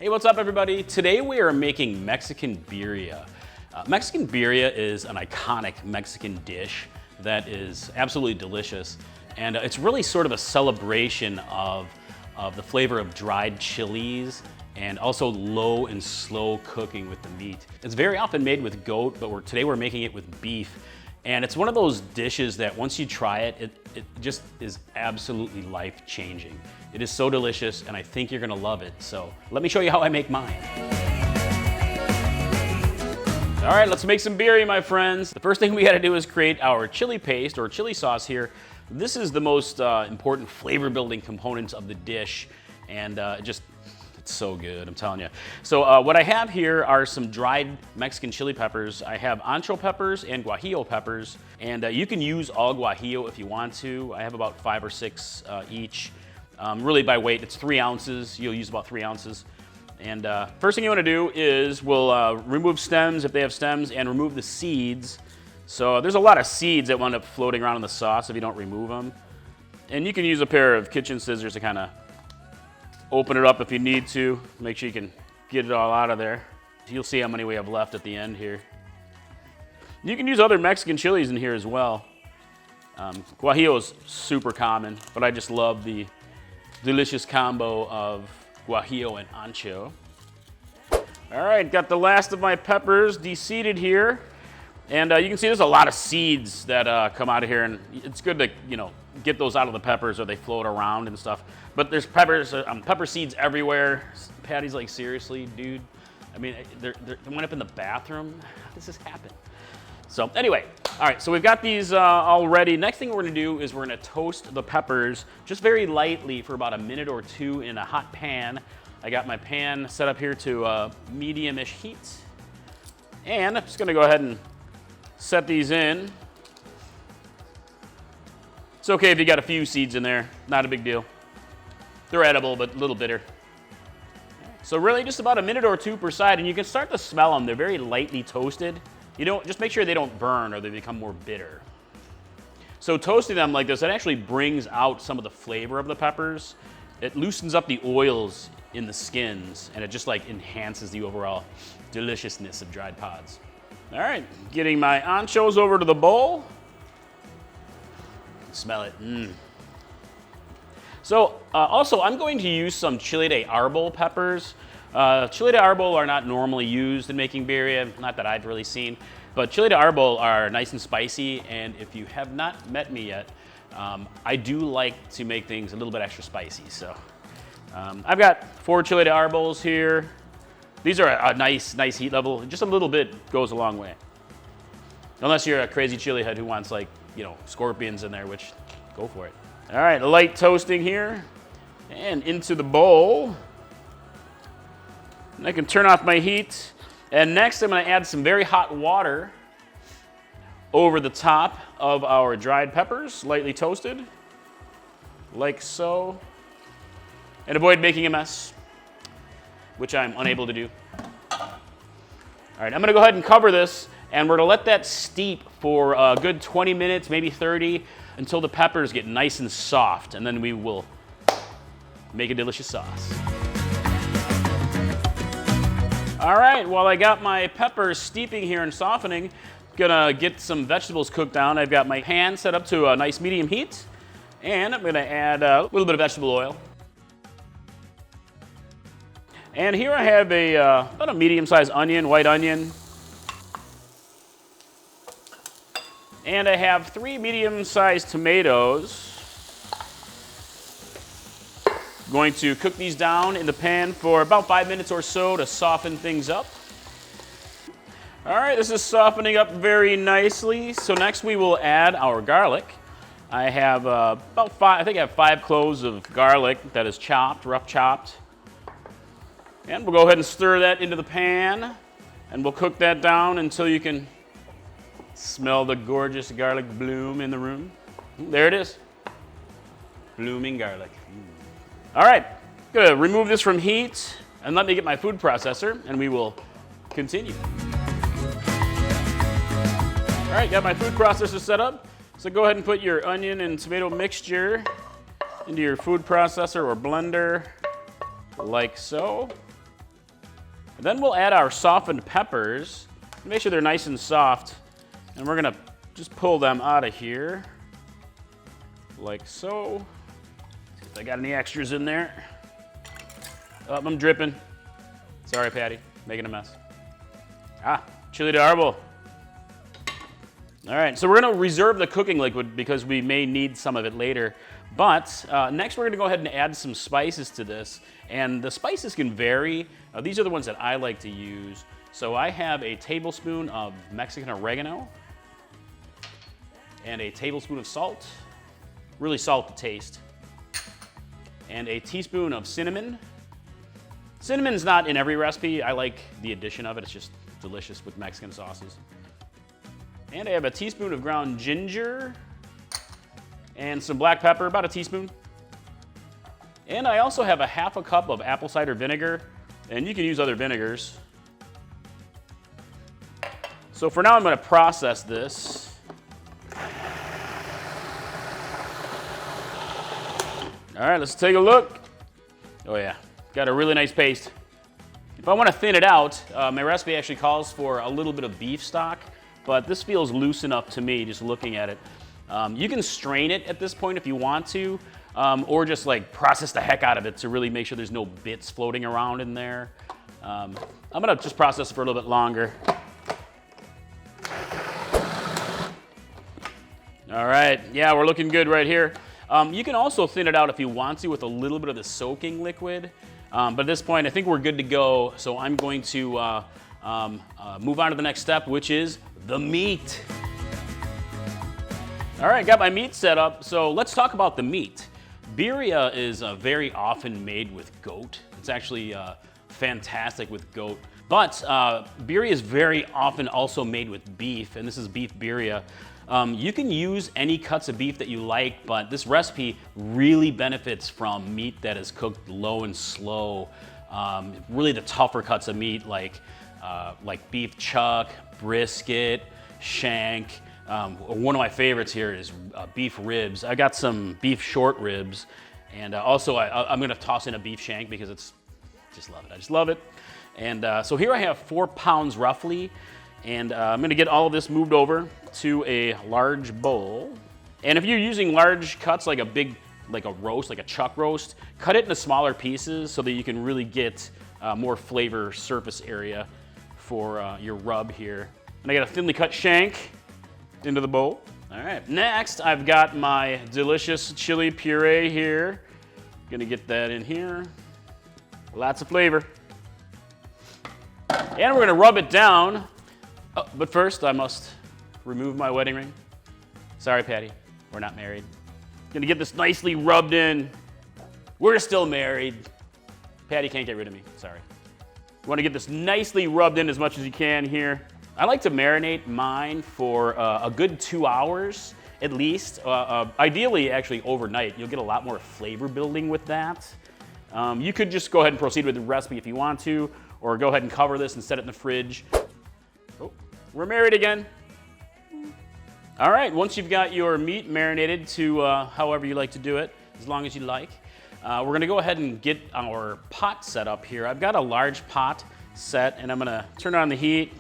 Hey, what's up everybody? Today we are making Mexican birria. Mexican birria is an iconic Mexican dish that is absolutely delicious. And it's really sort of a celebration of the flavor of dried chilies and also low and slow cooking with the meat. It's very often made with goat, but today we're making it with beef. And it's one of those dishes that once you try it, it just is absolutely life-changing. It is so delicious, and I think you're gonna love it. So let me show you how I make mine. All right, let's make some birria, my friends. The first thing we gotta do is create our chili paste or chili sauce here. This is the most important flavor-building component of the dish, and it's so good, I'm telling you. So what I have here are some dried Mexican chili peppers. I have ancho peppers and guajillo peppers, and you can use all guajillo if you want to. I have about 5 or 6 each. Really by weight, it's 3 ounces. You'll use about 3 ounces. And first thing you wanna do is we'll remove stems if they have stems and remove the seeds. So there's a lot of seeds that wind up floating around in the sauce if you don't remove them. And you can use a pair of kitchen scissors to kind of open it up if you need to. Make sure you can get it all out of there. You'll see how many we have left at the end here. You can use other Mexican chilies in here as well. Guajillo is super common, but I just love the delicious combo of guajillo and ancho. All right, got the last of my peppers de-seeded here. And you can see there's a lot of seeds that come out of here, and it's good to, get those out of the peppers or they float around and stuff. But there's pepper seeds everywhere. Patty's like, seriously, dude? I mean, they went up in the bathroom. How does this happen? So anyway, all right, so we've got these all ready. Next thing we're gonna do is we're gonna toast the peppers just very lightly for about a minute or 2 in a hot pan. I got my pan set up here to medium-ish heat. And I'm just gonna go ahead and set these in. It's okay if you got a few seeds in there, not a big deal. They're edible, but a little bitter. So really just about a minute or 2 per side, and you can start to smell them. They're very lightly toasted. Just make sure they don't burn or they become more bitter. So toasting them like this, it actually brings out some of the flavor of the peppers. It loosens up the oils in the skins, and it just like enhances the overall deliciousness of dried pods. All right, getting my anchos over to the bowl. Smell it. So also, I'm going to use some chile de arbol peppers. Chile de arbol are not normally used in making birria, not that I've really seen, but chile de arbol are nice and spicy, and if you have not met me yet, I do like to make things a little bit extra spicy. So I've got 4 chile de arbols here. These are a nice heat level. Just a little bit goes a long way. Unless you're a crazy chili head who wants scorpions in there, which go for it. All right, light toasting here and into the bowl. And I can turn off my heat. And next I'm gonna add some very hot water over the top of our dried peppers, lightly toasted, like so. And avoid making a mess, which I'm unable to do. All right, I'm gonna go ahead and cover this, and we're gonna let that steep for a good 20 minutes, maybe 30, until the peppers get nice and soft, and then we will make a delicious sauce. All right, while I got my peppers steeping here and softening, gonna get some vegetables cooked down. I've got my pan set up to a nice medium heat, and I'm gonna add a little bit of vegetable oil. And here I have about a medium-sized onion, white onion. And I have 3 medium-sized tomatoes. Going to cook these down in the pan for about 5 minutes or so to soften things up. All right, this is softening up very nicely. So next we will add our garlic. I have I think I have 5 cloves of garlic that is chopped, rough chopped. And we'll go ahead and stir that into the pan, and we'll cook that down until you can smell the gorgeous garlic bloom in the room. There it is, blooming garlic. All right, gonna remove this from heat, and let me get my food processor, and we will continue. All right, got my food processor set up. So go ahead and put your onion and tomato mixture into your food processor or blender, like so. Then we'll add our softened peppers. Make sure they're nice and soft. And we're gonna just pull them out of here, like so. See if I got any extras in there. Oh, I'm dripping. Sorry, Patty, making a mess. Chile de arbol. All right, so we're gonna reserve the cooking liquid because we may need some of it later. But next we're gonna go ahead and add some spices to this. And the spices can vary. These are the ones that I like to use. So I have a tablespoon of Mexican oregano and a tablespoon of salt, really salt to taste, and a teaspoon of cinnamon. Cinnamon's not in every recipe. I like the addition of it. It's just delicious with Mexican sauces. And I have a teaspoon of ground ginger and some black pepper, about a teaspoon. And I also have a half a cup of apple cider vinegar, and you can use other vinegars. So for now, I'm going to process this. All right, let's take a look. Oh yeah, got a really nice paste. If I want to thin it out, my recipe actually calls for a little bit of beef stock, but this feels loose enough to me just looking at it. You can strain it at this point if you want to, or just like process the heck out of it to really make sure there's no bits floating around in there. I'm gonna just process it for a little bit longer. All right, yeah, we're looking good right here. You can also thin it out if you want to with a little bit of the soaking liquid. But at this point, I think we're good to go. So I'm going to move on to the next step, which is the meat. All right, got my meat set up. So let's talk about the meat. Birria is very often made with goat. It's actually fantastic with goat. But birria is very often also made with beef, and this is beef birria. You can use any cuts of beef that you like, but this recipe really benefits from meat that is cooked low and slow. Really the tougher cuts of meat like beef chuck, brisket, shank. One of my favorites here is beef ribs. I got some beef short ribs, and also I'm gonna toss in a beef shank because just love it. I just love it. And so here I have 4 pounds roughly. And I'm gonna get all of this moved over to a large bowl. And if you're using large cuts like a roast, like a chuck roast, cut it into smaller pieces so that you can really get more flavor surface area for your rub here. And I got a thinly cut shank into the bowl. All right, next I've got my delicious chili puree here. Gonna get that in here. Lots of flavor. And we're gonna rub it down. Oh, but first, I must remove my wedding ring. Sorry, Patty, we're not married. Gonna get this nicely rubbed in. We're still married. Patty can't get rid of me, sorry. You wanna get this nicely rubbed in as much as you can here. I like to marinate mine for a good 2 hours, at least. Ideally, actually overnight. You'll get a lot more flavor building with that. You could just go ahead and proceed with the recipe if you want to, or go ahead and cover this and set it in the fridge. We're married again. All right, once you've got your meat marinated to however you like to do it, as long as you like, we're gonna go ahead and get our pot set up here. I've got a large pot set, and I'm gonna turn on the heat.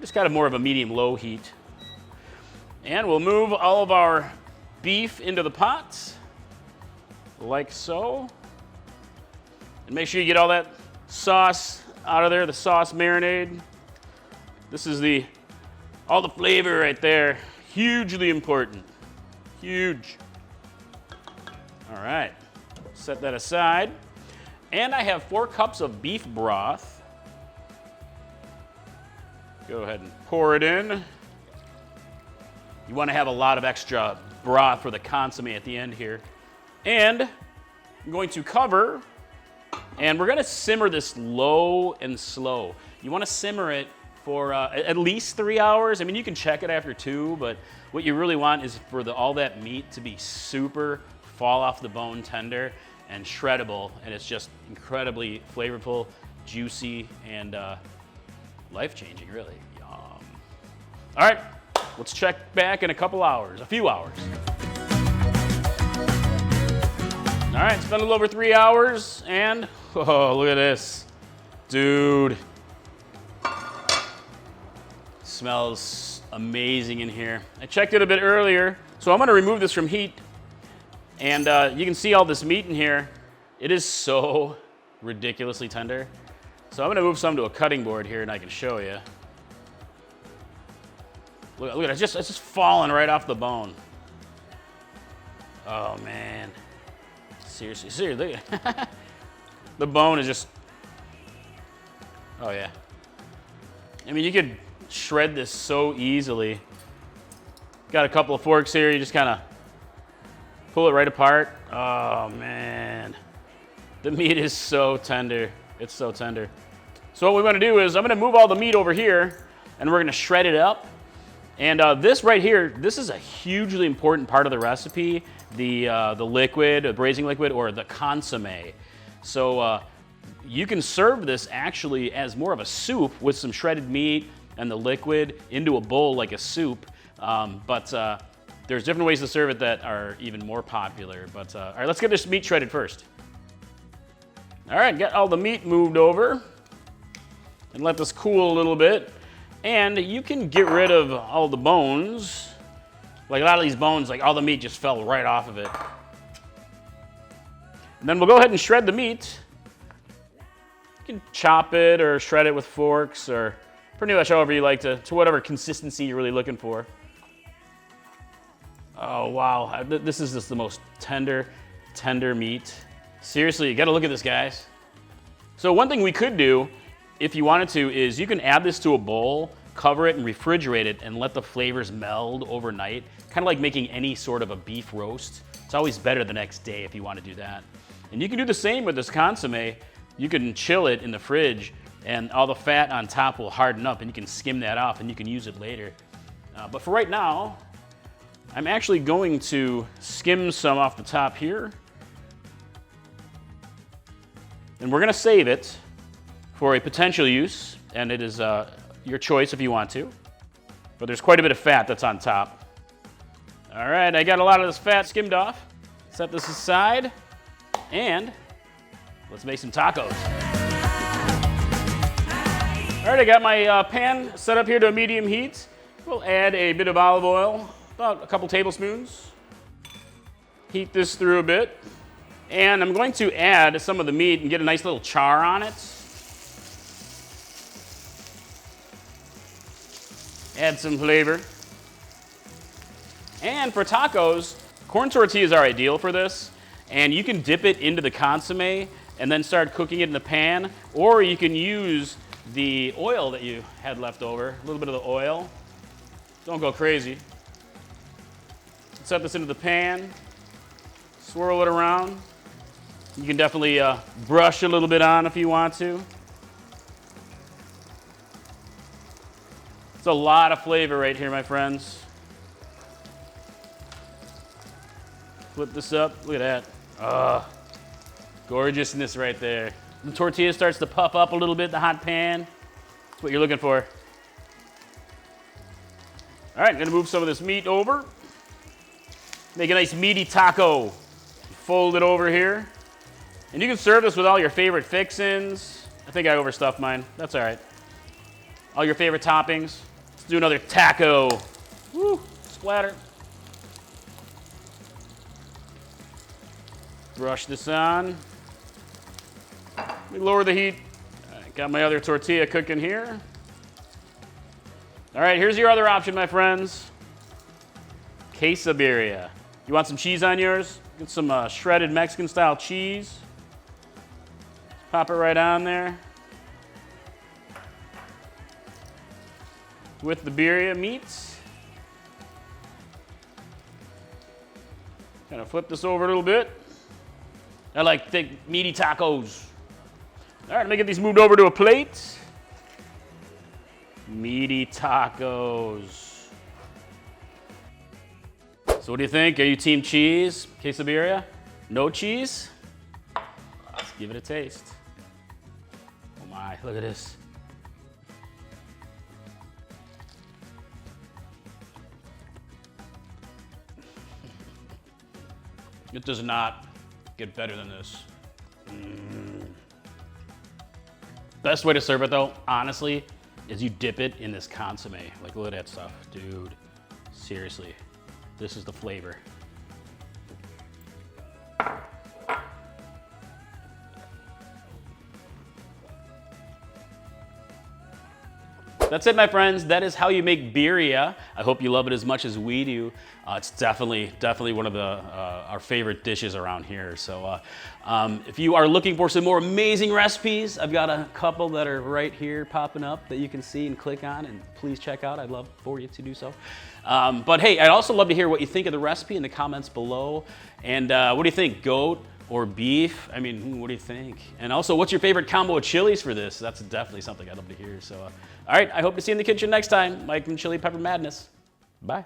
Just got more of a medium-low heat. And we'll move all of our beef into the pot, like so. And make sure you get all that sauce out of there, the sauce marinade. This is all the flavor right there. Hugely important. Huge. All right, set that aside. And I have 4 cups of beef broth. Go ahead and pour it in. You want to have a lot of extra broth for the consomme at the end here. And I'm going to cover, and we're going to simmer this low and slow. You want to simmer it for at least 3 hours. I mean, you can check it after 2, but what you really want is for all that meat to be super fall off the bone tender and shreddable, and it's just incredibly flavorful, juicy, and life-changing, really. Yum. All right, let's check back in a few hours. All right, it's been a little over 3 hours, and oh, look at this. Dude, smells amazing in here. I checked it a bit earlier, so I'm gonna remove this from heat. And you can see all this meat in here. It is so ridiculously tender. So I'm gonna move some to a cutting board here and I can show you. Look at it, it's just falling right off the bone. Oh man. Seriously, look at it. The bone is just, oh yeah. I mean, you could shred this so easily. Got a couple of forks here, you just kind of pull it right apart. Oh man. The meat is so tender. It's so tender. So what we're gonna do is I'm gonna move all the meat over here and we're gonna shred it up. And this right here, this is a hugely important part of the recipe, the liquid, the braising liquid, or the consomme. So you can serve this actually as more of a soup with some shredded meat and the liquid into a bowl like a soup. But there's different ways to serve it that are even more popular. But all right, let's get this meat shredded first. All right, get all the meat moved over and let this cool a little bit. And you can get rid of all the bones. Like a lot of these bones, like all the meat just fell right off of it. And then we'll go ahead and shred the meat. You can chop it or shred it with forks or pretty much however you like to whatever consistency you're really looking for. Oh wow, this is just the most tender meat. Seriously, you gotta look at this, guys. So one thing we could do, if you wanted to, is you can add this to a bowl, cover it and refrigerate it and let the flavors meld overnight. Kind of like making any sort of a beef roast. It's always better the next day if you want to do that. And you can do the same with this consomme. You can chill it in the fridge and all the fat on top will harden up and you can skim that off and you can use it later. But for right now, I'm actually going to skim some off the top here. And we're gonna save it for a potential use, and it is your choice if you want to. But there's quite a bit of fat that's on top. All right, I got a lot of this fat skimmed off. Set this aside, and let's make some tacos. All right, I got my pan set up here to a medium heat. We'll add a bit of olive oil, about a couple tablespoons. Heat this through a bit. And I'm going to add some of the meat and get a nice little char on it. Add some flavor. And for tacos, corn tortillas are ideal for this. And you can dip it into the consomme and then start cooking it in the pan. Or you can use the oil that you had left over, a little bit of the oil. Don't go crazy. Set this into the pan. Swirl it around. You can definitely brush a little bit on if you want to. It's a lot of flavor right here, my friends. Flip this up, look at that. Gorgeousness right there. The tortilla starts to puff up a little bit in the hot pan. That's what you're looking for. All right, I'm gonna move some of this meat over. Make a nice meaty taco. Fold it over here. And you can serve this with all your favorite fixins. I think I overstuffed mine. That's all right. All your favorite toppings. Let's do another taco. Woo, splatter. Brush this on. Let me lower the heat. Got my other tortilla cooking here. All right, here's your other option, my friends. Quesabirria. You want some cheese on yours? Get some shredded Mexican-style cheese. Pop it right on there. With the birria meats. Kind of flip this over a little bit. I like thick, meaty tacos. All right, let me get these moved over to a plate. Meaty tacos. So what do you think? Are you team cheese, quesabirria? No cheese? Let's give it a taste. Oh my, look at this. It does not get better than this. Best way to serve it though, honestly, is you dip it in this consomme. Like, look at that stuff, dude. Seriously, this is the flavor. That's it, my friends. That is how you make birria. I hope you love it as much as we do. It's definitely one of our favorite dishes around here. So if you are looking for some more amazing recipes, I've got a couple that are right here popping up that you can see and click on, and please check out. I'd love for you to do so. But hey, I'd also love to hear what you think of the recipe in the comments below. And what do you think, goat or beef? I mean, what do you think? And also, what's your favorite combo of chilies for this? That's definitely something I'd love to hear. So, all right, I hope to see you in the kitchen next time. Mike from Chili Pepper Madness. Bye.